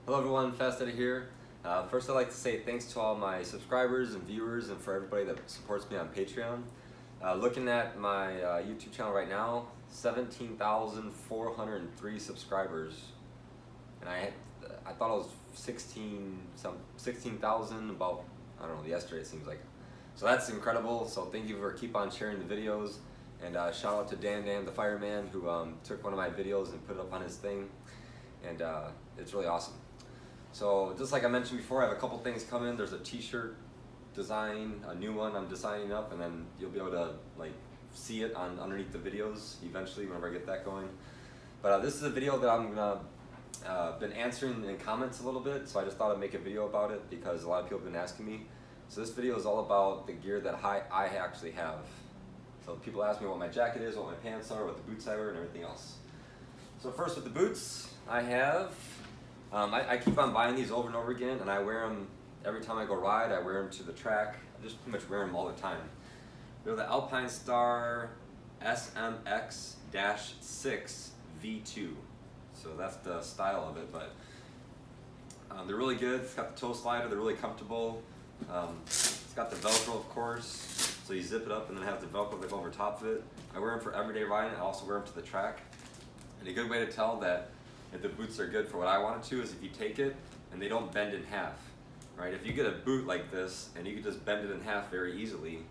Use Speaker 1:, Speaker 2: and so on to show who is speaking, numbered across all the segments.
Speaker 1: Hello everyone, Fast Eddie here. First I'd like to say thanks to all my subscribers and viewers and for everybody that supports me on Patreon. Looking at my YouTube channel right now, 17,403 subscribers. And I thought it was 16,000 about, I don't know, yesterday it seems like. So that's incredible, so thank you for keep on sharing the videos. And shout out to Dan the fireman who took one of my videos and put it up on his thing. And it's really awesome. So just like I mentioned before, I have a couple things coming. There's a t-shirt design, a new one I'm designing up, and then you'll be able to like see it on underneath the videos eventually whenever I get that going. But this is a video that I'm gonna been answering in comments a little bit, so I just thought I'd make a video about it because a lot of people have been asking me. So this video is all about the gear that I actually have. So people ask me what my jacket is, what my pants are, what the boots I wear, and everything else. So first with the boots, I have, I keep on buying these over and over again, and I wear them every time I go ride. I wear them to the track. I just pretty much wear them all the time. They're the Alpine Star SMX-6 V2. So that's the style of it, but they're really good. It's got the toe slider, they're really comfortable. It's got the Velcro, of course, so you zip it up and then have the Velcro that go over top of it. I wear them for everyday riding. I also wear them to the track. And a good way to tell that if the boots are good for what I want it to is if you take it and they don't bend in half, right? If you get a boot like this and you can just bend it in half very easily,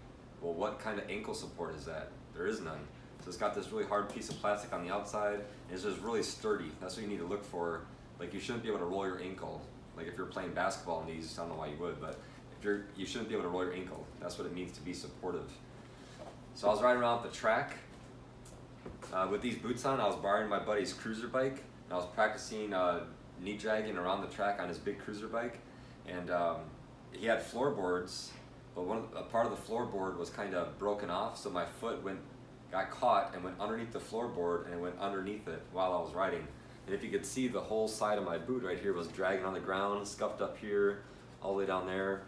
Speaker 1: well, what kind of ankle support is that? There is none. So it's got this really hard piece of plastic on the outside, and it's just really sturdy. That's what you need to look for. Like, you shouldn't be able to roll your ankle. Like if you're playing basketball in these, I don't know why you would, but if you shouldn't be able to roll your ankle. That's what it means to be supportive. So I was riding around the track with these boots on. I was borrowing my buddy's cruiser bike, and I was practicing knee dragging around the track on his big cruiser bike. And he had floorboards, but a part of the floorboard was kind of broken off, so my foot got caught and went underneath the floorboard, and it went underneath it while I was riding. And if you could see, the whole side of my boot right here was dragging on the ground, scuffed up here, all the way down there.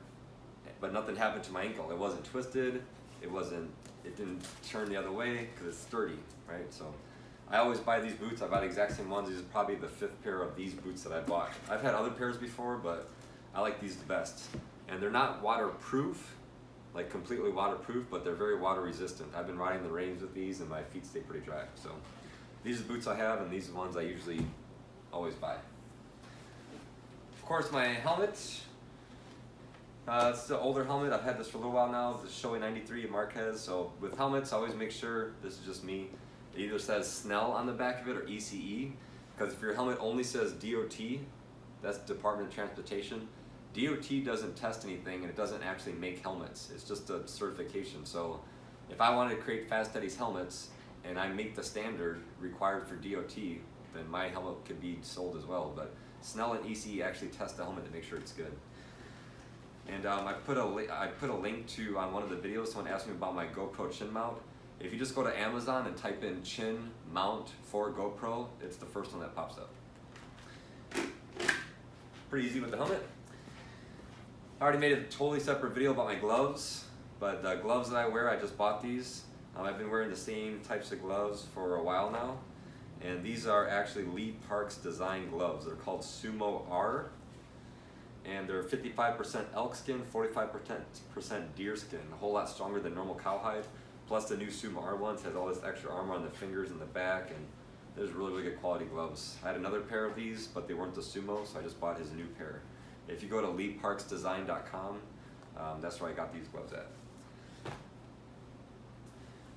Speaker 1: But nothing happened to my ankle. It wasn't twisted. It didn't turn the other way because it's sturdy, right? So I always buy these boots. I buy the exact same ones. These is probably the 5th pair of these boots that I bought. I've had other pairs before, but I like these the best. And they're not waterproof, like completely waterproof, but they're very water resistant. I've been riding the range with these and my feet stay pretty dry. So these are the boots I have, and these are the ones I usually always buy. Of course, my helmet. It's the older helmet. I've had this for a little while now. It's the Shoei 93 Marquez. So with helmets, I always make sure, this is just me, it either says Snell on the back of it or ECE. Because if your helmet only says DOT, that's Department of Transportation, DOT doesn't test anything and it doesn't actually make helmets. It's just a certification. So if I wanted to create Fast Eddie's helmets and I make the standard required for DOT, then my helmet could be sold as well. But Snell and ECE actually test the helmet to make sure it's good. And I put a link to on one of the videos. Someone asked me about my GoPro chin mount. If you just go to Amazon and type in chin mount for GoPro, it's the first one that pops up. Pretty easy with the helmet. I already made a totally separate video about my gloves, but the gloves that I wear, I just bought these. I've been wearing the same types of gloves for a while now, and these are actually Lee Park's design gloves. They're called Sumo R. And they're 55% elk skin, 45% deer skin, a whole lot stronger than normal cowhide. Plus the new Sumo R ones has all this extra armor on the fingers and the back, and there's really, really good quality gloves. I had another pair of these, but they weren't the Sumo, so I just bought his new pair. If you go to leeparksdesign.com, that's where I got these gloves at.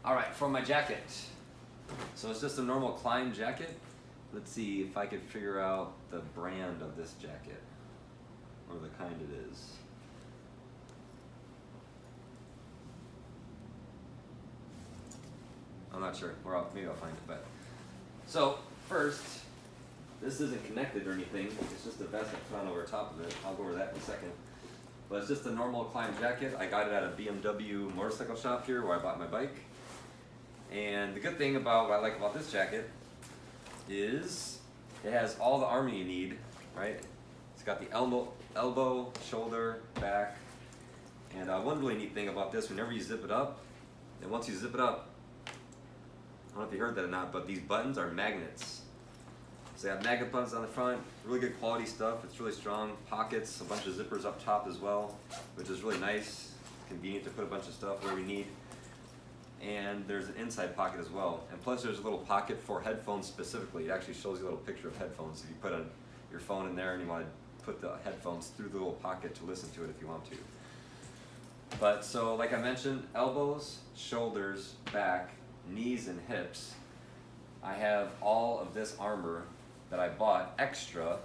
Speaker 1: All right, for my jacket. So it's just a normal Klein jacket. Let's see if I can figure out the brand of this jacket, or the kind it is. I'm not sure, maybe I'll find it, but. So, first, this isn't connected or anything, it's just a vest I put on over top of it. I'll go over that in a second. But it's just a normal Klein jacket. I got it at a BMW motorcycle shop here where I bought my bike. And the good thing about what I like about this jacket is it has all the armor you need, right? It's got the elbow, shoulder, back, and one really neat thing about this, whenever you zip it up, and once you zip it up, I don't know if you heard that or not, but these buttons are magnets. So you have magnet buttons on the front, really good quality stuff. It's really strong. Pockets, a bunch of zippers up top as well, which is really nice. Convenient to put a bunch of stuff where we need. And there's an inside pocket as well. And plus there's a little pocket for headphones specifically. It actually shows you a little picture of headphones. If you put your phone in there and you want to put the headphones through the little pocket to listen to it if you want to. But so like I mentioned, elbows, shoulders, back, knees and hips. I have all of this armor that I bought extra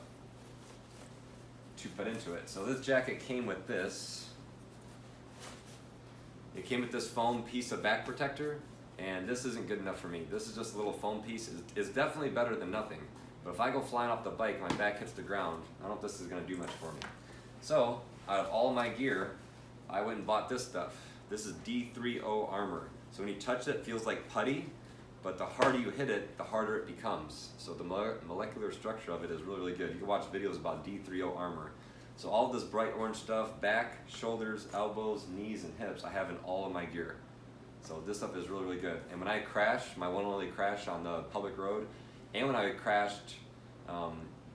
Speaker 1: to put into it. So this jacket came with this. It came with this foam piece of back protector, and this isn't good enough for me. This is just a little foam piece. It's definitely better than nothing. But if I go flying off the bike, my back hits the ground, I don't know if this is gonna do much for me. So, out of all my gear, I went and bought this stuff. This is D30 armor. So when you touch it, it feels like putty, but the harder you hit it, the harder it becomes. So the molecular structure of it is really, really good. You can watch videos about D30 armor. So all this bright orange stuff, back, shoulders, elbows, knees, and hips, I have in all of my gear. So this stuff is really, really good. And when I crashed, my one and only crash on the public road, and when I crashed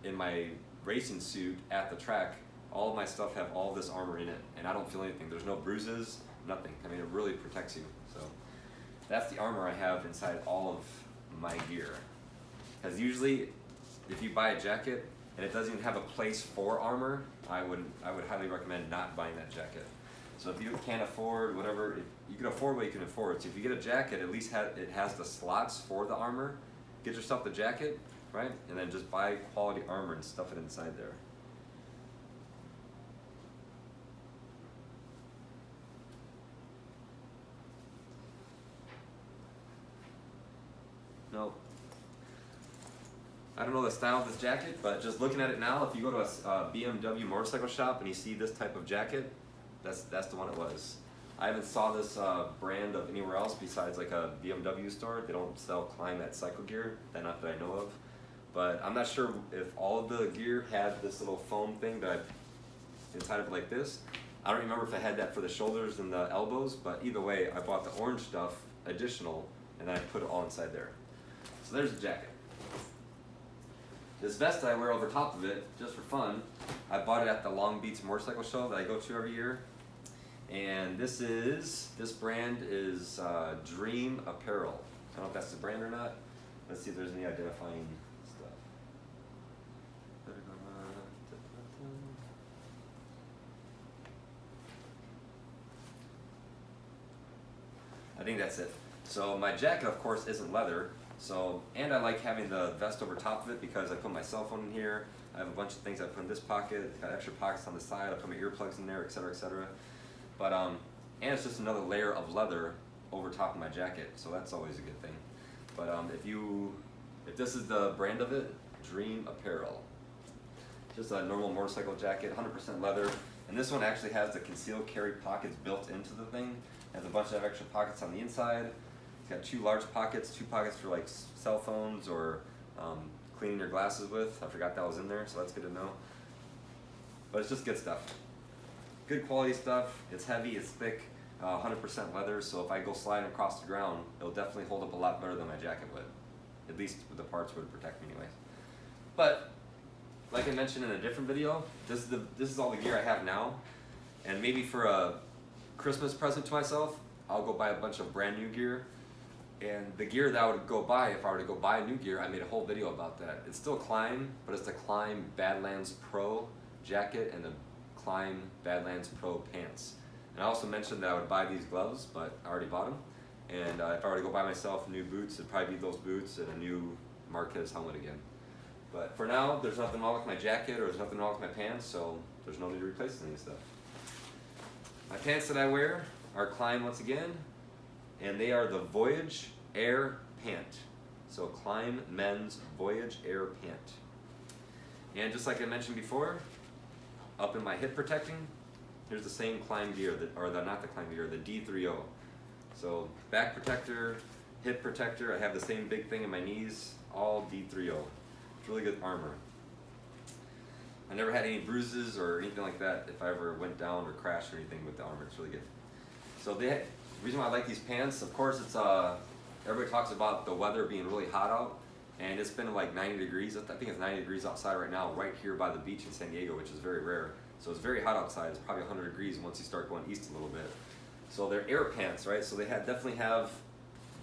Speaker 1: in my racing suit at the track, all of my stuff have all this armor in it, and I don't feel anything. There's no bruises, nothing. I mean, it really protects you. So that's the armor I have inside all of my gear. Because usually, if you buy a jacket and it doesn't even have a place for armor, I would highly recommend not buying that jacket. So if you can't afford whatever, you can afford what you can afford. So if you get a jacket, at least it has the slots for the armor. Get yourself the jacket, right? And then just buy quality armor and stuff it inside there. No. I don't know the style of this jacket, but just looking at it now, if you go to a BMW motorcycle shop and you see this type of jacket, that's the one it was. I haven't saw this brand of anywhere else besides like a BMW store. They don't sell Climate cycle gear, not that I know of. But I'm not sure if all of the gear had this little foam thing that inside of it like this. I don't remember if I had that for the shoulders and the elbows, but either way, I bought the orange stuff additional, and then I put it all inside there. So there's the jacket. This vest I wear over top of it, just for fun, I bought it at the Long Beach motorcycle show that I go to every year. And this brand is Dream Apparel. I don't know if that's the brand or not. Let's see if there's any identifying stuff. I think that's it. So my jacket, of course, isn't leather. And I like having the vest over top of it because I put my cell phone in here. I have a bunch of things I put in this pocket. It's got extra pockets on the side. I put my earplugs in there, etc., etc. But and it's just another layer of leather over top of my jacket, so that's always a good thing. But if this is the brand of it, Dream Apparel. Just a normal motorcycle jacket, 100% leather. And this one actually has the concealed carry pockets built into the thing. It has a bunch of extra pockets on the inside. It's got 2 large pockets, 2 pockets for like cell phones or cleaning your glasses with. I forgot that was in there, so that's good to know. But it's just good stuff. Good quality stuff. It's heavy, it's thick, 100% leather, so if I go sliding across the ground, it'll definitely hold up a lot better than my jacket would. At least with the parts would protect me anyway. But like I mentioned in a different video, this is all the gear I have now. And maybe for a Christmas present to myself, I'll go buy a bunch of brand new gear. And the gear that I would go buy, if I were to go buy new gear, I made a whole video about that. It's still Climb, but it's the Climb Badlands Pro jacket and the Climb Badlands Pro pants. And I also mentioned that I would buy these gloves, but I already bought them. And if I were to go buy myself new boots, it'd probably be those boots and a new Marquez helmet again. But for now, there's nothing wrong with my jacket or there's nothing wrong with my pants, so there's no need to replace any stuff. My pants that I wear are Climb once again, and they are the Voyage Air Pant. So Climb Men's Voyage Air Pant. And just like I mentioned before, up in my hip protecting, here's the same Climb gear, not the Climb gear, the D30. So back protector, hip protector, I have the same big thing in my knees, all D30. It's really good armor. I never had any bruises or anything like that if I ever went down or crashed or anything with the armor. It's really good. So the reason why I like these pants, of course, it's everybody talks about the weather being really hot out, and it's been like 90 degrees. I think it's 90 degrees outside right now, right here by the beach in San Diego, which is very rare. So it's very hot outside. It's probably 100 degrees once you start going east a little bit. So they're air pants, right? So they definitely have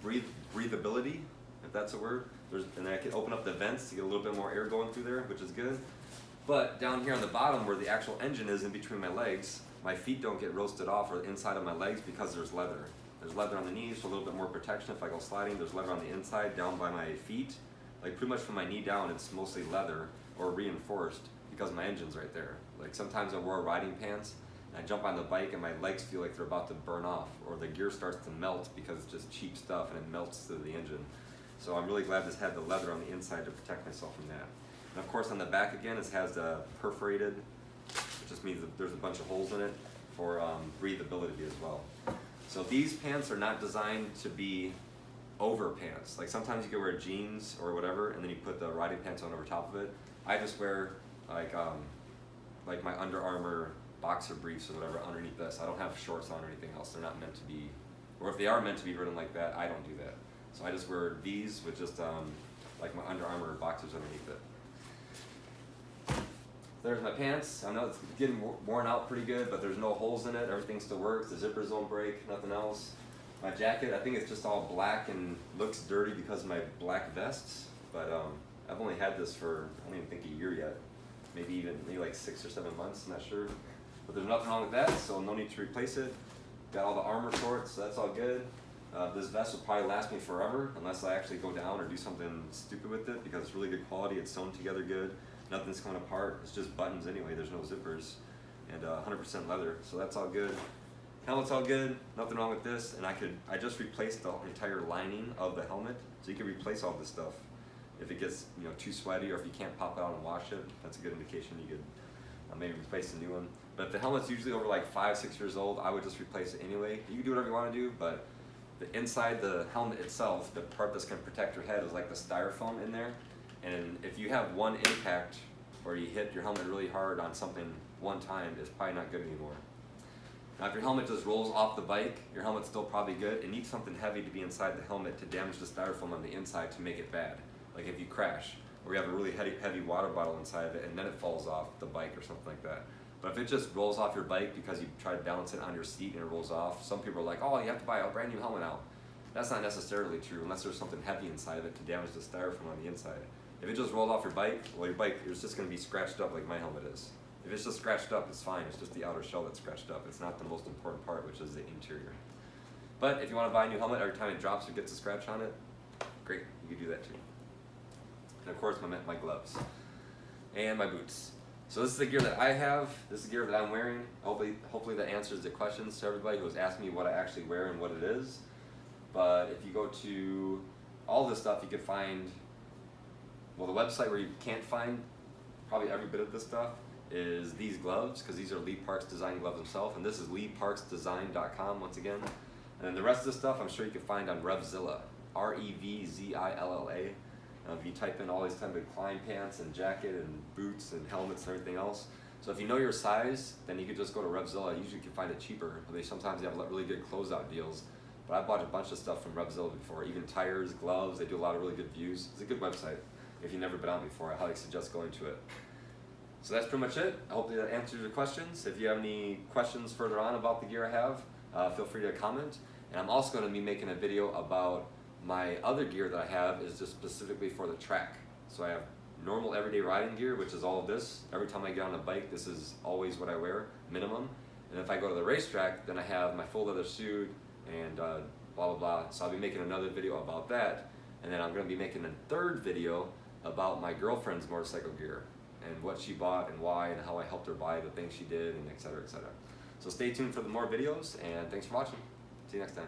Speaker 1: breathability, if that's a word. And I can open up the vents to get a little bit more air going through there, which is good. But down here on the bottom where the actual engine is in between my legs, my feet don't get roasted off, or the inside of my legs, because there's leather. There's leather on the knees for a little bit more protection if I go sliding. There's leather on the inside down by my feet. Like pretty much from my knee down, it's mostly leather or reinforced because my engine's right there. Like sometimes I wear riding pants and I jump on the bike and my legs feel like they're about to burn off, or the gear starts to melt because it's just cheap stuff and it melts to the engine. So I'm really glad this had the leather on the inside to protect myself from that. And of course on the back again, it has the perforated, which just means that there's a bunch of holes in it for breathability as well. So these pants are not designed to be over pants. Like sometimes you can wear jeans or whatever and then you put the riding pants on over top of it. I just wear like my Under Armour boxer briefs or whatever underneath this. I don't have shorts on or anything else. They're not meant to be, or if they are meant to be ridden like that, I don't do that. So I just wear these with just like my Under Armour boxers underneath it. There's my pants. I know it's getting worn out pretty good, but there's no holes in it. Everything still works. The zippers don't break, nothing else. My jacket, I think it's just all black and looks dirty because of my black vests, but I've only had this for, I don't even think a year yet. Maybe like 6 or 7 months, I'm not sure. But there's nothing wrong with that, so no need to replace it. Got all the armor shorts, so that's all good. This vest will probably last me forever unless I actually go down or do something stupid with it, because it's really good quality. It's sewn together good. Nothing's coming apart. It's just buttons anyway. There's no zippers, and 100% leather, so that's all good. Helmet's all good. Nothing wrong with this. And I just replaced the entire lining of the helmet, so you can replace all this stuff. If it gets too sweaty, or if you can't pop it out and wash it, that's a good indication you could maybe replace a new one. But if the helmet's usually over like 5-6 years old, I would just replace it anyway. You can do whatever you want to do, but the inside the helmet itself, the part that's going to protect your head, is like the styrofoam in there. And if you have one impact or you hit your helmet really hard on something one time, it's probably not good anymore. Now if your helmet just rolls off the bike, your helmet's still probably good. It needs something heavy to be inside the helmet to damage the styrofoam on the inside to make it bad. Like if you crash, or you have a really heavy water bottle inside of it and then it falls off the bike or something like that. But if it just rolls off your bike because you try to balance it on your seat and it rolls off, some people are like, oh, you have to buy a brand new helmet now. That's not necessarily true unless there's something heavy inside of it to damage the styrofoam on the inside. If it just rolled off your bike, well, your bike is just going to be scratched up like my helmet is. If it's just scratched up, it's fine. It's just the outer shell that's scratched up. It's not the most important part, which is the interior. But if you want to buy a new helmet every time it drops or gets a scratch on it, great, you can do that too. And of course, my gloves and my boots. So this is the gear that I have. This is the gear that I'm wearing. Hopefully that answers the questions to everybody who was asking me what I actually wear and what it is. But if you go to all this stuff, you can find, well, the website where you can't find probably every bit of this stuff is these gloves, because these are Lee Parks Design gloves himself, and this is leeparksdesign.com once again. And then the rest of the stuff I'm sure you can find on Revzilla, REVZILLA. If you type in all these type of climb pants and jacket and boots and helmets and everything else. So if you know your size, then you could just go to Revzilla. Usually you can find it cheaper. Sometimes they have really good closeout deals. But I bought a bunch of stuff from Revzilla before, even tires, gloves. They do a lot of really good views. It's a good website. If you've never been on before, I highly suggest going to it. So that's pretty much it. I hope that answers your questions. If you have any questions further on about the gear I have, feel free to comment. And I'm also going to be making a video about my other gear that I have is just specifically for the track. So I have normal everyday riding gear, which is all of this. Every time I get on a bike, this is always what I wear, minimum. And if I go to the racetrack, then I have my full leather suit and blah, blah, blah. So I'll be making another video about that. And then I'm going to be making a third video about my girlfriend's motorcycle gear and what she bought and why and how I helped her buy the things she did, and et cetera, et cetera. So stay tuned for the more videos, and thanks for watching. See you next time.